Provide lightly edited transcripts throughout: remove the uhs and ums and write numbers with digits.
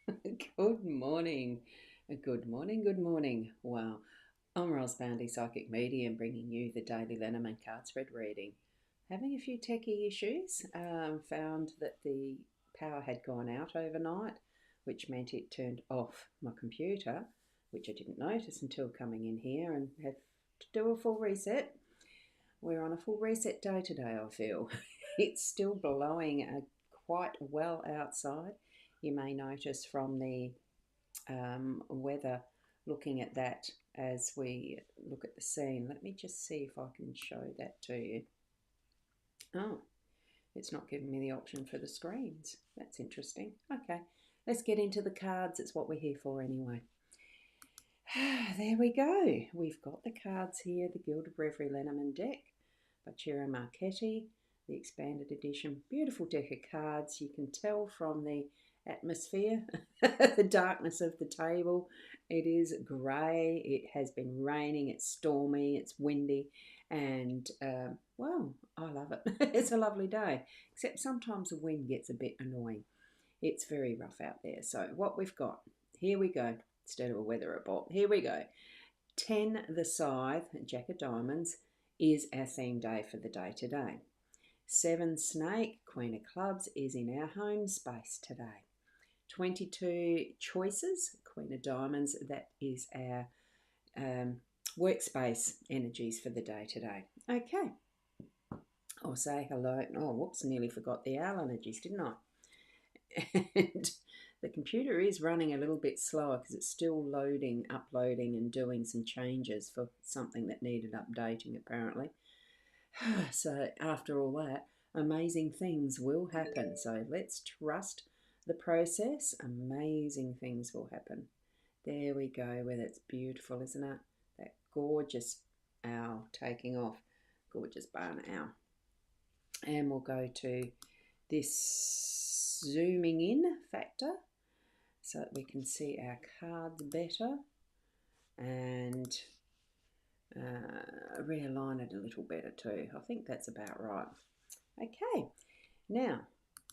Good morning. Good morning. Good morning. Wow. I'm rosboundy psychic medium bringing you the daily lenormand card spread reading. Having a few techie issues. Found that the power had gone out overnight, which meant it turned off my computer, which I didn't notice until coming in here and had to do a full reset. We're on a full reset day today, I feel. It's still blowing quite well outside. You may notice from the weather, looking at that as we look at the scene. Let me just see if I can show that to you. Oh, it's not giving me the option for the screens. That's interesting. Okay, let's get into the cards. It's what we're here for anyway. There we go. We've got the cards here, the Gilded Reverie Lenormand deck by Ciro Marchetti, the expanded edition. Beautiful deck of cards. You can tell from the atmosphere, the darkness of the table. It is grey, it has been raining, it's stormy, it's windy, and well, I love it. It's a lovely day, except sometimes the wind gets a bit annoying. It's very rough out there. So what we've got, here we go, instead of a weather report, here we go. 10 the scythe, Jack of Diamonds, is our theme day for the day today. 7 snake, Queen of Clubs, is in our home space today. 22 choices, Queen of Diamonds, that is our workspace energies for the day today. Okay, I'll say hello. Oh, whoops, nearly forgot the owl energies, didn't I? And the computer is running a little bit slower because it's still loading, uploading, and doing some changes for something that needed updating, apparently. So, after all that, amazing things will happen. So, let's trust the process. Amazing things will happen. There we go, where that's beautiful, isn't it? That gorgeous owl taking off. Gorgeous barn owl. And we'll go to this zooming in factor so that we can see our cards better and realign it a little better too. I think that's about right. Okay, now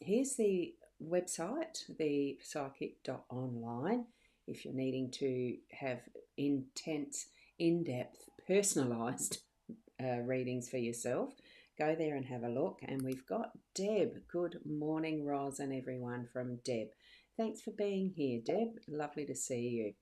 here's the website, the psychic.online. If you're needing to have intense, in-depth, personalised readings for yourself, go there and have a look. And we've got Deb. Good morning, Roz, and everyone from Deb. Thanks for being here, Deb. Lovely to see you.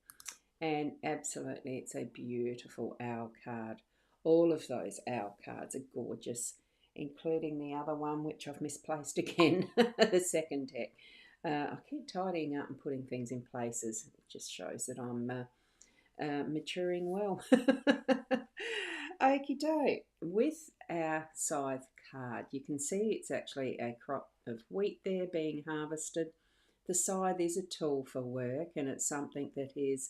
And absolutely, it's a beautiful owl card. All of those owl cards are gorgeous, including the other one, which I've misplaced again, the second deck. I keep tidying up and putting things in places. It just shows that I'm maturing well. Okie doke. With our scythe card, you can see it's actually a crop of wheat there being harvested. The scythe is a tool for work, and it's something that is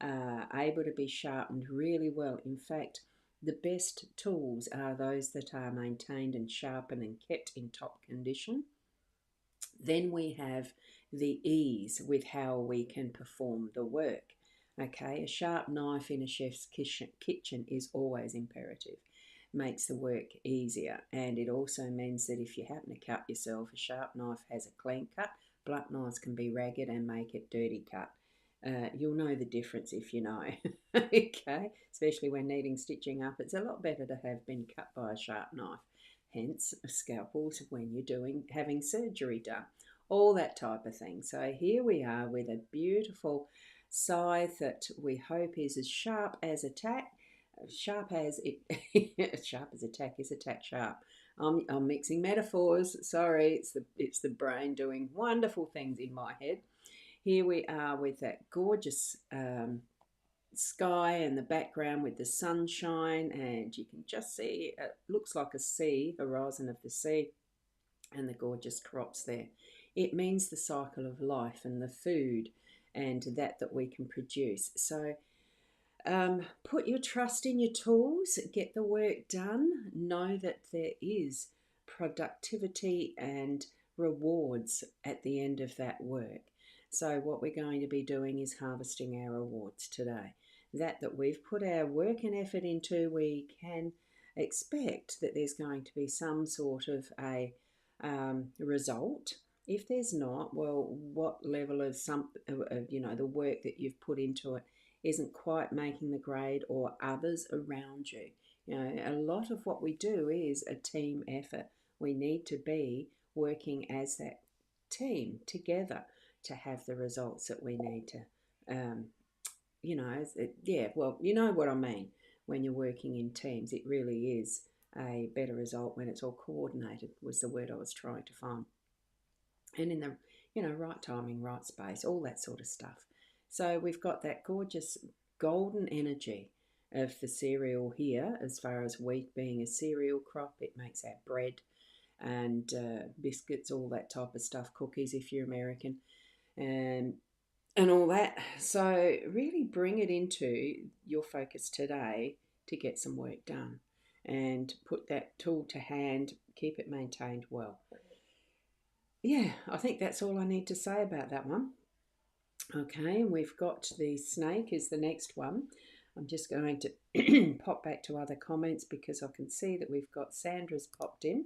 able to be sharpened really well. In fact, the best tools are those that are maintained and sharpened and kept in top condition. Then we have the ease with how we can perform the work. Okay, a sharp knife in a chef's kitchen is always imperative. Makes the work easier, and it also means that if you happen to cut yourself, a sharp knife has a clean cut. Blunt knives can be ragged and make it dirty cut. You'll know the difference if you know. Okay, especially when needing stitching up, it's a lot better to have been cut by a sharp knife. Hence, scalpels when you're having surgery done, all that type of thing. So here we are with a beautiful scythe that we hope is as sharp as attack. Sharp as it, sharp as attack is attack sharp. I'm mixing metaphors. Sorry, it's the brain doing wonderful things in my head. Here we are with that gorgeous sky and the background with the sunshine, and you can just see it looks like a sea, horizon of the sea, and the gorgeous crops there. It means the cycle of life and the food and that we can produce. So put your trust in your tools, get the work done, know that there is productivity and rewards at the end of that work. So what we're going to be doing is harvesting our rewards today. That we've put our work and effort into, we can expect that there's going to be some sort of a result If there's not, well, what level of the work that you've put into it isn't quite making the grade, or others around you. A lot of what we do is a team effort. We need to be working as that team together to have the results that we need to, um, yeah, well, you know what I mean. When you're working in teams, it really is a better result when it's all coordinated, was the word I was trying to find. And in the, right timing, right space, all that sort of stuff. So we've got that gorgeous golden energy of the cereal here, as far as wheat being a cereal crop. It makes our bread and biscuits, all that type of stuff, cookies if you're American, and all that. So really bring it into your focus today to get some work done, and put that tool to hand, keep it maintained well. Yeah, I think that's all I need to say about that one. Okay, and we've got the snake is the next one. I'm just going to pop back to other comments because I can see that we've got Sandra's popped in.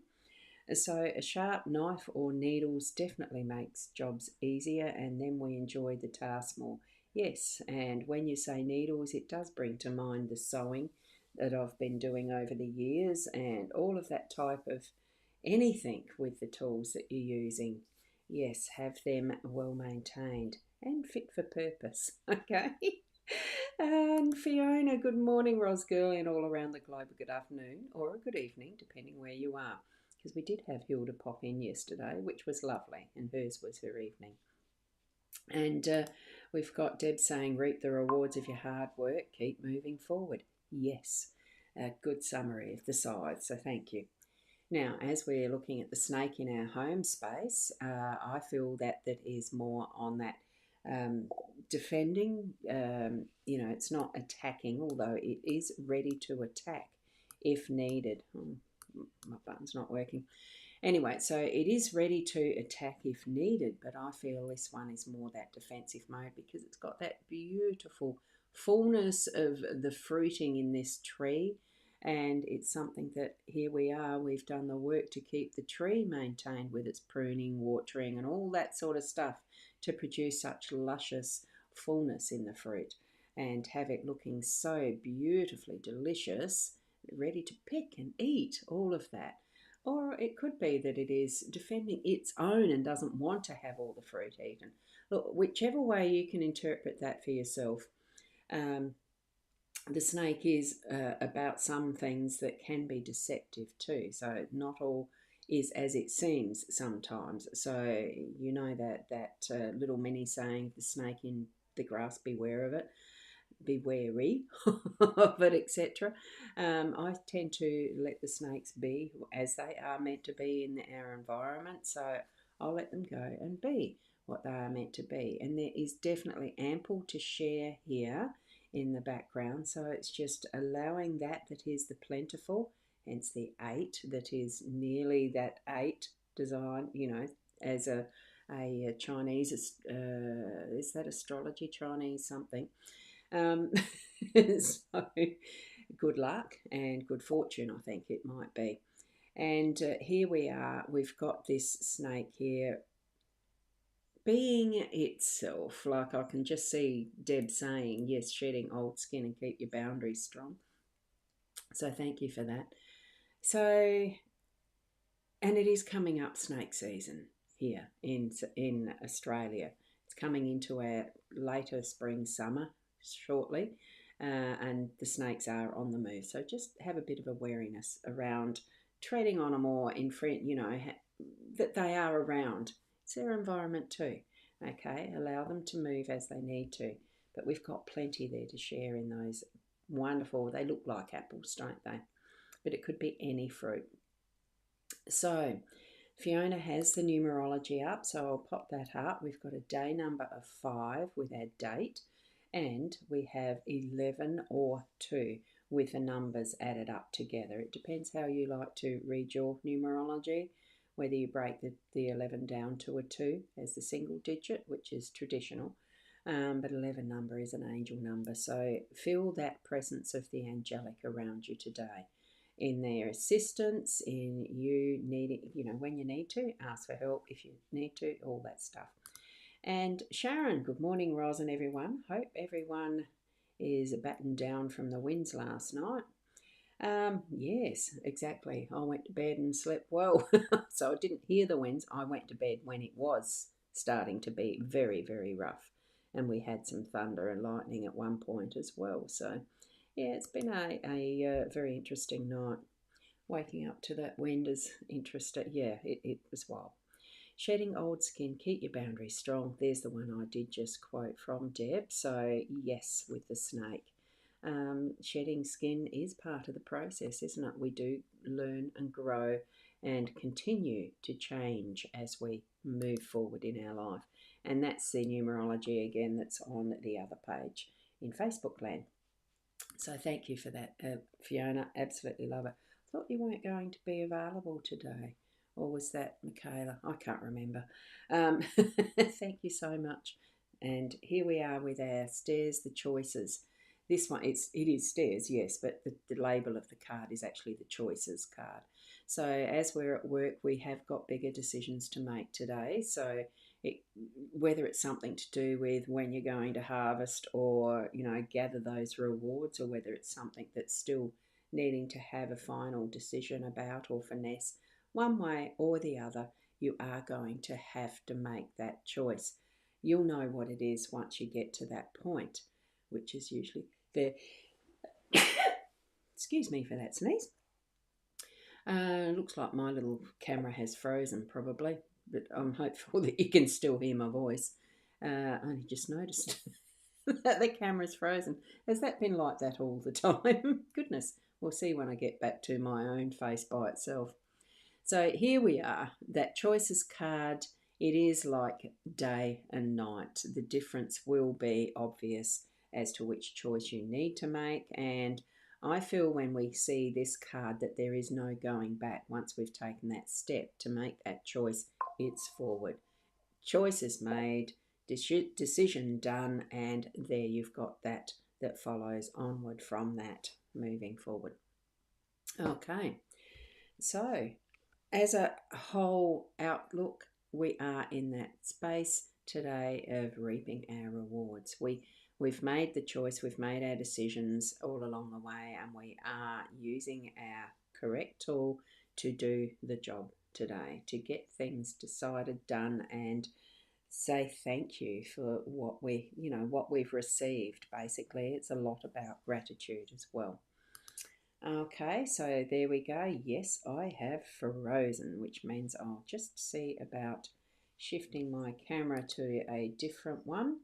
So a sharp knife or needles definitely makes jobs easier, and then we enjoy the task more. Yes, and when you say needles, it does bring to mind the sewing that I've been doing over the years, and all of that type of anything with the tools that you're using. Yes, have them well maintained and fit for purpose. Okay. And Fiona, good morning, Ros girl, and all around the globe, a good afternoon or a good evening, depending where you are. Because we did have Hilda pop in yesterday, which was lovely, and hers was her evening. And we've got Deb saying, reap the rewards of your hard work, keep moving forward. Yes, a good summary of the side, so thank you. Now, as we're looking at the snake in our home space, I feel that is more on that defending. It's not attacking, although it is ready to attack if needed. My button's not working. Anyway, so it is ready to attack if needed, but I feel this one is more that defensive mode because it's got that beautiful fullness of the fruiting in this tree. And it's something that here we are, we've done the work to keep the tree maintained with its pruning, watering, and all that sort of stuff to produce such luscious fullness in the fruit and have it looking so beautifully delicious, ready to pick and eat, all of that. Or it could be that it is defending its own and doesn't want to have all the fruit eaten. Look, whichever way you can interpret that for yourself. The snake is about some things that can be deceptive too. So not all is as it seems sometimes. So you know that little mini saying, the snake in the grass, beware of it. Be wary of it, etc. I tend to let the snakes be as they are meant to be in our environment, so I'll let them go and be what they are meant to be. And there is definitely ample to share here in the background, so it's just allowing that is the plentiful, hence the 8, that is nearly that 8 design, as a Chinese, is that astrology, Chinese something? So good luck and good fortune, I think it might be. And here we are, we've got this snake here being itself. Like I can just see Deb saying, yes, shedding old skin and keep your boundaries strong. So thank you for that. So, and it is coming up snake season here in Australia. It's coming into our later spring, summer shortly, and the snakes are on the move. So just have a bit of a wariness around treading on them, or in front, that they are around. It's their environment too. Okay, allow them to move as they need to. But we've got plenty there to share in those wonderful, they look like apples, don't they? But it could be any fruit. So Fiona has the numerology up, so I'll pop that up. We've got a day number of 5 with our date, and we have 11 or 2 with the numbers added up together. It depends how you like to read your numerology, whether you break the 11 down to a 2 as the single digit, which is traditional. But 11 number is an angel number, so feel that presence of the angelic around you today. in their assistance, in you needing, when you need to, ask for help if you need to, all that stuff. And Sharon, good morning, Ros and everyone. Hope everyone is battened down from the winds last night. Yes, exactly. I went to bed and slept well. So I didn't hear the winds. I went to bed when it was starting to be very, very rough. And we had some thunder and lightning at one point as well. So, yeah, it's been a very interesting night. Waking up to that wind is interesting. Yeah, it was wild. Shedding old skin, keep your boundaries strong. There's the one I did just quote from Deb. So, yes, with the snake. Shedding skin is part of the process, isn't it? We do learn and grow and continue to change as we move forward in our life. And that's the numerology again that's on the other page in Facebook land. So thank you for that, Fiona. Absolutely love it. Thought you weren't going to be available today. Or was that Michaela? I can't remember. Thank you so much. And here we are with our stairs, the choices. This one, it is stairs, yes, but the label of the card is actually the choices card. So as we're at work, we have got bigger decisions to make today. So it, whether it's something to do with when you're going to harvest or gather those rewards, or whether it's something that's still needing to have a final decision about or finesse, one way or the other, you are going to have to make that choice. You'll know what it is once you get to that point, which is usually there. Excuse me for that sneeze. Looks like my little camera has frozen probably, but I'm hopeful that you can still hear my voice. I only just noticed that the camera's frozen. Has that been like that all the time? Goodness, we'll see when I get back to my own face by itself. So here we are, that choices card. It is like day and night. The difference will be obvious as to which choice you need to make, and I feel when we see this card that there is no going back. Once we've taken that step to make that choice, it's forward. Choice is made, decision done, and there you've got that follows onward from that, moving forward. Okay, so as a whole outlook, we are in that space today of reaping our rewards. We've made the choice, we've made our decisions all along the way, and we are using our correct tool to do the job today, to get things decided, done, and say thank you for what we've received. Basically, it's a lot about gratitude as well. Okay, so there we go. Yes, I have frozen, which means I'll just see about shifting my camera to a different one.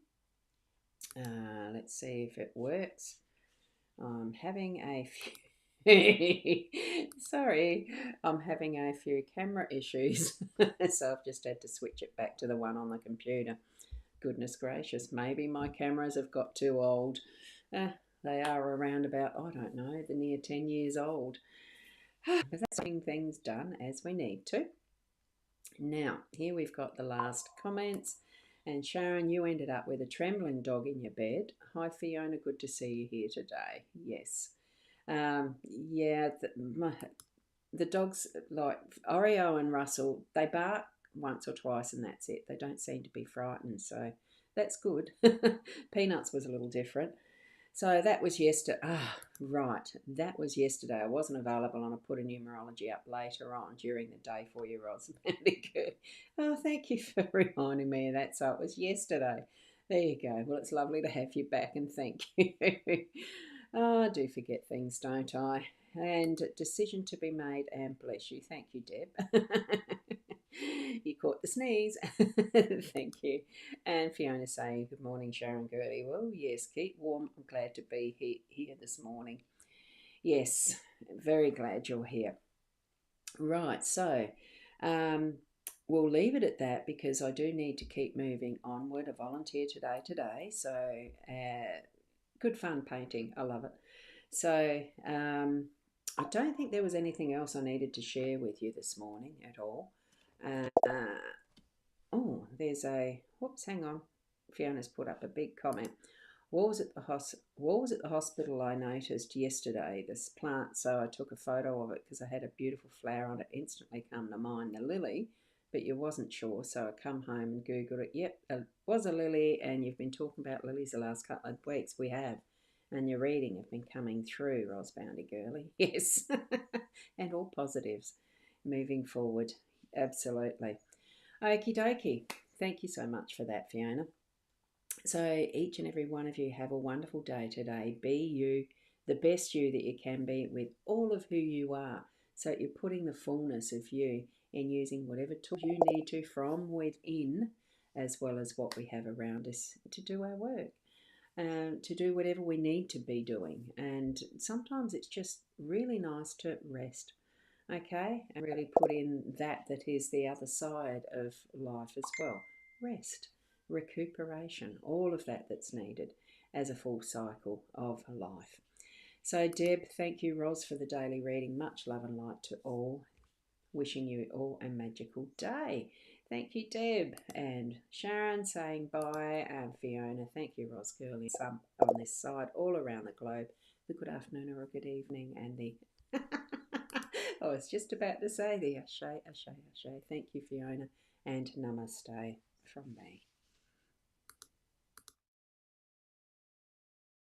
Let's see if it works. I'm having a few sorry, I'm having a few camera issues. So I've just had to switch it back to the one on the computer. Goodness gracious, maybe my cameras have got too old. They are around about, I don't know, the near 10 years old. But that's getting things done as we need to. Now, here we've got the last comments. And Sharon, you ended up with a trembling dog in your bed. Hi, Fiona, good to see you here today. Yes. Yeah, the dogs, like Oreo and Russell, they bark once or twice and that's it. They don't seem to be frightened, so that's good. Peanuts was a little different. So that was yesterday. Right. That was yesterday. I wasn't available and I put a numerology up later on during the day for you, rosboundy. Good. Oh, thank you for reminding me of that. So it was yesterday. There you go. Well, it's lovely to have you back and thank you. Oh, I do forget things, don't I? And decision to be made, and bless you. Thank you, Deb. You caught the sneeze. Thank you. And Fiona saying, good morning, Sharon Gertie. Well, yes, keep warm. I'm glad to be here this morning. Yes, very glad you're here. Right, so we'll leave it at that because I do need to keep moving onward. A volunteer today. So good fun painting. I love it. So I don't think there was anything else I needed to share with you this morning at all. Oh, there's a, whoops, hang on. Fiona's put up a big comment. Walls at the hospital I noticed yesterday, this plant, so I took a photo of it because I had a beautiful flower on it. Instantly come to mind, the lily, but you wasn't sure, so I come home and Googled it. Yep, it was a lily, and you've been talking about lilies the last couple of weeks. We have. And your reading have been coming through, rosboundy girly. Yes. And all positives moving forward. Absolutely. Okie dokie. Thank you so much for that, Fiona. So each and every one of you have a wonderful day today. Be you, the best you that you can be with all of who you are. So you're putting the fullness of you and using whatever tool you need to from within, as well as what we have around us to do our work, to do whatever we need to be doing. And sometimes it's just really nice to rest, okay, and really put in that is the other side of life as well. Rest, recuperation, all of that's needed as a full cycle of life. So Deb, thank you, Ros, for the daily reading. Much love and light to all. Wishing you all a magical day. Thank you, Deb. And Sharon saying bye. And Fiona, thank you, Ros Girlie. Some on this side, all around the globe. The good afternoon or a good evening, and the I was just about to say the ashe, ashe, ashe. Thank you, Fiona, and namaste from me.